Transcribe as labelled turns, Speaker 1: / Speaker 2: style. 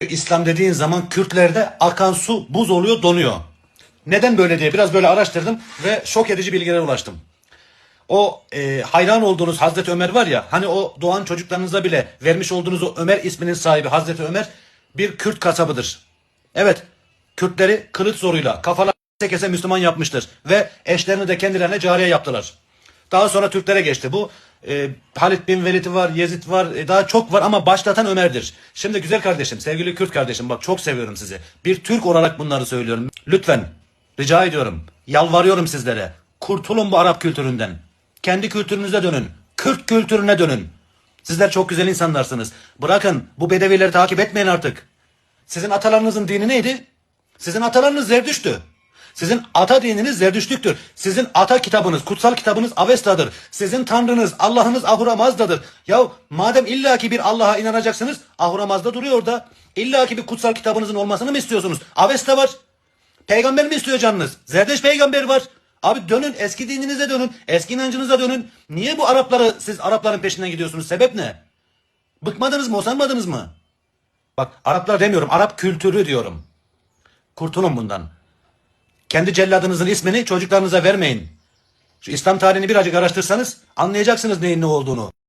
Speaker 1: İslam dediğin zaman Kürtlerde akan su buz oluyor, donuyor. Neden böyle diye biraz böyle araştırdım ve şok edici bilgilere ulaştım. O hayran olduğunuz Hazreti Ömer var ya, hani o doğan çocuklarınıza bile vermiş olduğunuz o Ömer isminin sahibi Hazreti Ömer bir Kürt kasabıdır. Evet, Kürtleri kılıç zoruyla kafalar kese Müslüman yapmıştır ve eşlerini de kendilerine cariye yaptılar. Daha sonra Türklere geçti. Bu Halid bin Velid var, Yezid var, daha çok var ama başlatan Ömer'dir. Şimdi güzel kardeşim, sevgili Kürt kardeşim, bak çok seviyorum sizi. Bir Türk olarak bunları söylüyorum. Lütfen, rica ediyorum, yalvarıyorum sizlere. Kurtulun bu Arap kültüründen. Kendi kültürünüze dönün. Kürt kültürüne dönün. Sizler çok güzel insanlarsınız. Bırakın bu bedevileri takip etmeyin artık. Sizin atalarınızın dini neydi? Sizin atalarınız Zerdüşt'tü. Sizin ata dininiz Zerdüştlüktür. Sizin ata kitabınız, kutsal kitabınız Avesta'dır. Sizin tanrınız, Allah'ınız Ahura Mazda'dır. Ya madem illaki bir Allah'a inanacaksınız, Ahura Mazda duruyor orada. İllaki bir kutsal kitabınızın olmasını mı istiyorsunuz? Avesta var. Peygamber mi istiyor canınız? Zerdeş peygamber var. Abi dönün, eski dininize dönün, eski inancınıza dönün. Niye bu Arapları, siz Arapların peşinden gidiyorsunuz? Sebep ne? Bıkmadınız mı, usanmadınız mı? Bak Araplar demiyorum, Arap kültürü diyorum. Kurtulun bundan. Kendi celladınızın ismini çocuklarınıza vermeyin. Şu İslam tarihini birazcık araştırsanız anlayacaksınız neyin ne olduğunu.